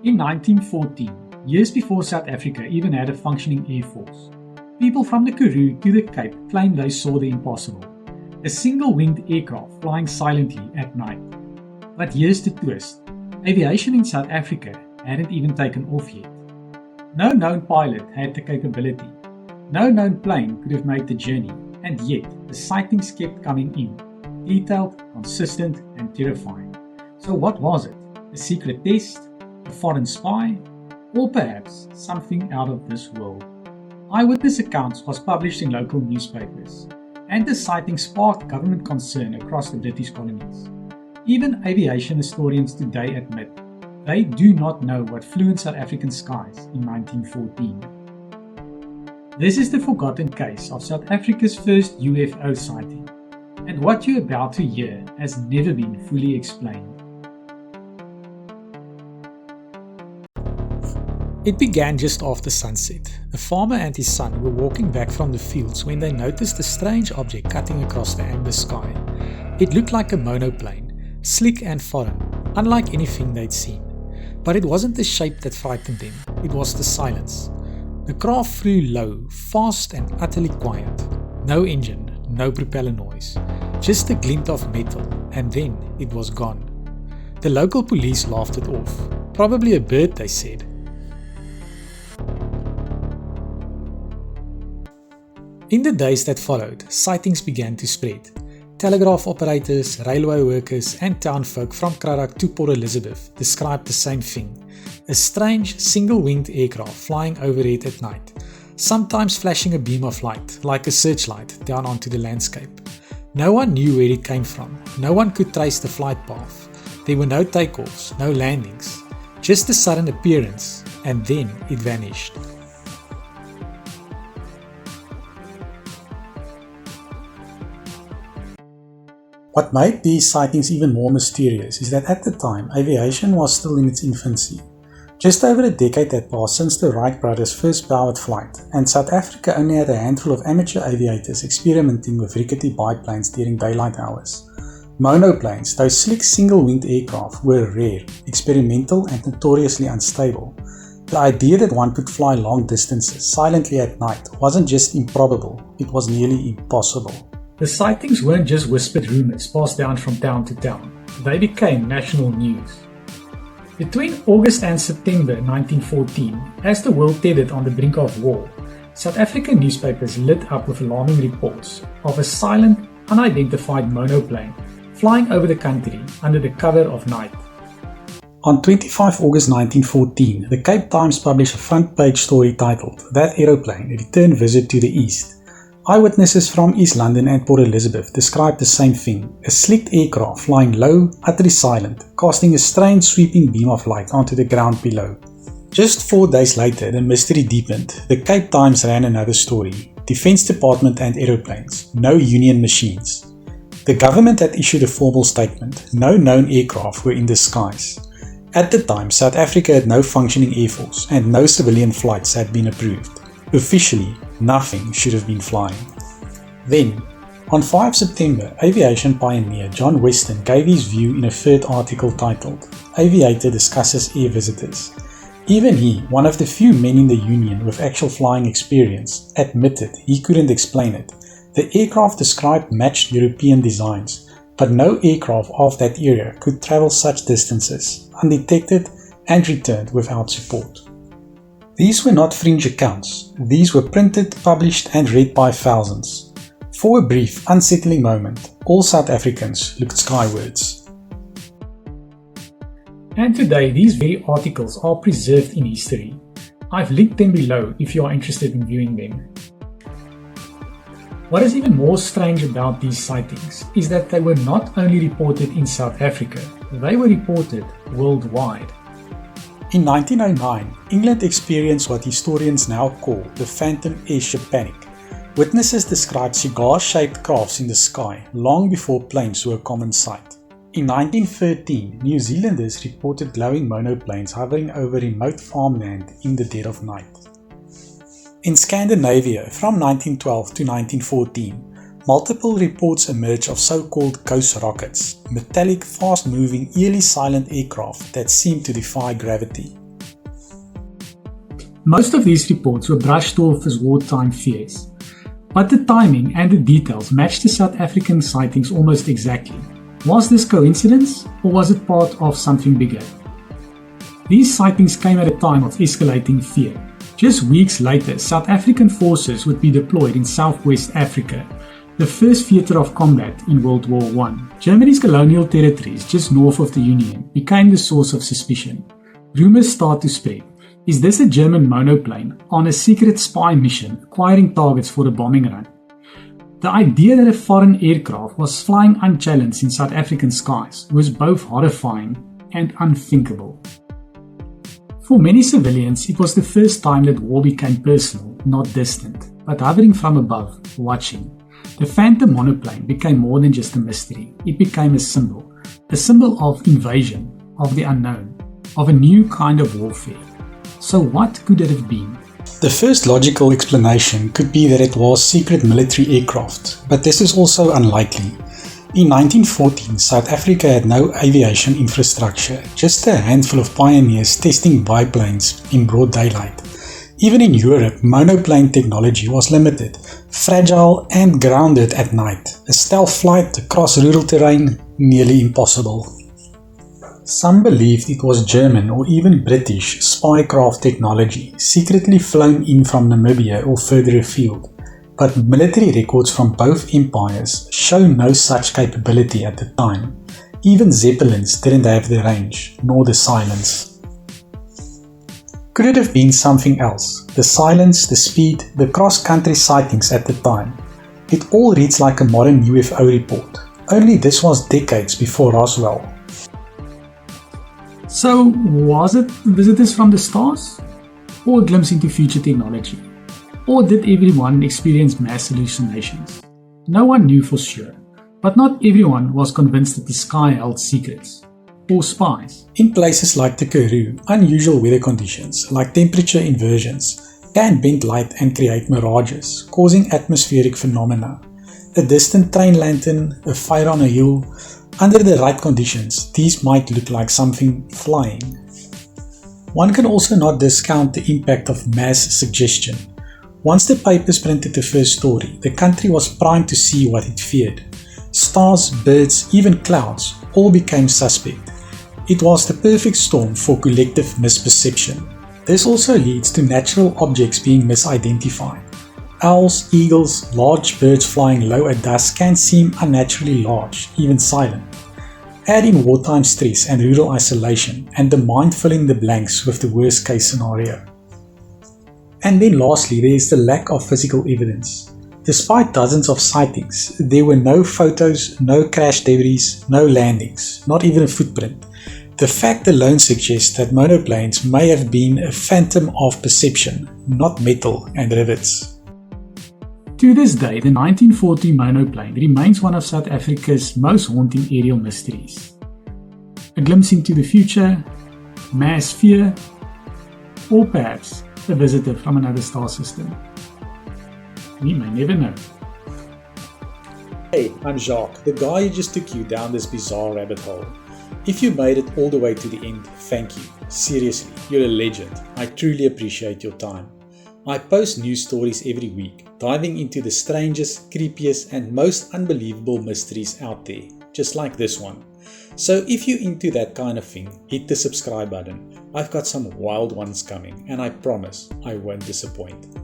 In 1914, years before South Africa even had a functioning air force, people from the Karoo to the Cape claimed they saw the impossible, a single-winged aircraft flying silently at night. But here's the twist, aviation in South Africa hadn't even taken off yet. No known pilot had the capability, no known plane could have made the journey, and yet the sightings kept coming in, detailed, consistent and terrifying. So what was it? A secret test? A foreign spy? Or perhaps something out of this world? Eyewitness accounts was published in local newspapers, and the sighting sparked government concern across the British colonies. Even aviation historians today admit they do not know what flew in South African skies in 1914. This is the forgotten case of South Africa's first UFO sighting, and what you're about to hear has never been fully explained. It began just after sunset. A farmer and his son were walking back from the fields when they noticed a strange object cutting across the amber sky. It looked like a monoplane, slick and foreign, unlike anything they'd seen. But it wasn't the shape that frightened them, it was the silence. The craft flew low, fast and utterly quiet. No engine, no propeller noise, just a glint of metal, and then it was gone. The local police laughed it off. Probably a bird, they said. In the days that followed, sightings began to spread. Telegraph operators, railway workers and townfolk from Cradock to Port Elizabeth described the same thing. A strange, single-winged aircraft flying overhead at night, sometimes flashing a beam of light, like a searchlight, down onto the landscape. No one knew where it came from. No one could trace the flight path. There were no takeoffs, no landings, just a sudden appearance, and then it vanished. What made these sightings even more mysterious is that at the time, aviation was still in its infancy. Just over a decade had passed since the Wright brothers' first powered flight, and South Africa only had a handful of amateur aviators experimenting with rickety biplanes during daylight hours. Monoplanes, those slick single-winged aircraft, were rare, experimental and notoriously unstable. The idea that one could fly long distances silently at night wasn't just improbable, it was nearly impossible. The sightings weren't just whispered rumours passed down from town to town, they became national news. Between August and September 1914, as the world teetered on the brink of war, South African newspapers lit up with alarming reports of a silent, unidentified monoplane flying over the country under the cover of night. On 25 August 1914, the Cape Times published a front-page story titled "That Aeroplane, a Return Visit to the East." Eyewitnesses from East London and Port Elizabeth described the same thing, a slick aircraft flying low, utterly silent, casting a strange sweeping beam of light onto the ground below. Just 4 days later, the mystery deepened. The Cape Times ran another story, Defence Department and aeroplanes, no Union machines. The government had issued a formal statement, no known aircraft were in the skies. At the time, South Africa had no functioning air force and no civilian flights had been approved. Officially, nothing should have been flying. Then, on 5 September, aviation pioneer John Weston gave his view in a third article titled "Aviator Discusses Air Visitors." Even he, one of the few men in the Union with actual flying experience, admitted he couldn't explain it. The aircraft described matched European designs, but no aircraft of that era could travel such distances, undetected and returned without support. These were not fringe accounts, these were printed, published and read by thousands. For a brief, unsettling moment, all South Africans looked skywards. And today these very articles are preserved in history. I've linked them below if you are interested in viewing them. What is even more strange about these sightings is that they were not only reported in South Africa, they were reported worldwide. In 1909, England experienced what historians now call the Phantom Airship Panic. Witnesses described cigar-shaped crafts in the sky long before planes were a common sight. In 1913, New Zealanders reported glowing monoplanes hovering over remote farmland in the dead of night. In Scandinavia, from 1912 to 1914, multiple reports emerged of so-called ghost rockets, metallic, fast-moving, eerily silent aircraft that seemed to defy gravity. Most of these reports were brushed off as wartime fears, but the timing and the details matched the South African sightings almost exactly. Was this coincidence, or was it part of something bigger? These sightings came at a time of escalating fear. Just weeks later, South African forces would be deployed in Southwest Africa, the first theatre of combat in World War I. Germany's colonial territories just north of the Union became the source of suspicion. Rumours start to spread. Is this a German monoplane on a secret spy mission acquiring targets for a bombing run? The idea that a foreign aircraft was flying unchallenged in South African skies was both horrifying and unthinkable. For many civilians, it was the first time that war became personal, not distant, but hovering from above, watching. The phantom monoplane became more than just a mystery. It became a symbol of invasion, of the unknown, of a new kind of warfare. So what could it have been? The first logical explanation could be that it was secret military aircraft, but this is also unlikely. In 1914, South Africa had no aviation infrastructure, just a handful of pioneers testing biplanes in broad daylight. Even in Europe, monoplane technology was limited, fragile and grounded at night. A stealth flight across rural terrain, nearly impossible. Some believed it was German or even British spycraft technology, secretly flown in from Namibia or further afield. But military records from both empires show no such capability at the time. Even Zeppelins didn't have the range, nor the silence. Could it have been something else? The silence, the speed, the cross-country sightings at the time. It all reads like a modern UFO report, only this was decades before Roswell. So, was it visitors from the stars? Or a glimpse into future technology? Or did everyone experience mass hallucinations? No one knew for sure, but not everyone was convinced that the sky held secrets. Or spies. In places like the Karoo, unusual weather conditions, like temperature inversions, can bend light and create mirages, causing atmospheric phenomena. A distant train lantern, a fire on a hill. Under the right conditions, these might look like something flying. One can also not discount the impact of mass suggestion. Once the papers printed the first story, the country was primed to see what it feared. Stars, birds, even clouds all became suspect. It was the perfect storm for collective misperception. This also leads to natural objects being misidentified. Owls, eagles, large birds flying low at dusk can seem unnaturally large, even silent. Add in wartime stress and rural isolation, and the mind filling the blanks with the worst case scenario. And then lastly, there is the lack of physical evidence. Despite dozens of sightings, there were no photos, no crash debris, no landings, not even a footprint. The fact alone suggests that monoplanes may have been a phantom of perception, not metal and rivets. To this day, the 1940 monoplane remains one of South Africa's most haunting aerial mysteries. A glimpse into the future, mass fear, or perhaps a visitor from another star system. We may never know. Hey, I'm Jacques, the guy who just took you down this bizarre rabbit hole. If you made it all the way to the end, thank you. Seriously, you're a legend. I truly appreciate your time. I post news stories every week, diving into the strangest, creepiest, and most unbelievable mysteries out there, just like this one. So if you're into that kind of thing, hit the subscribe button. I've got some wild ones coming, and I promise I won't disappoint.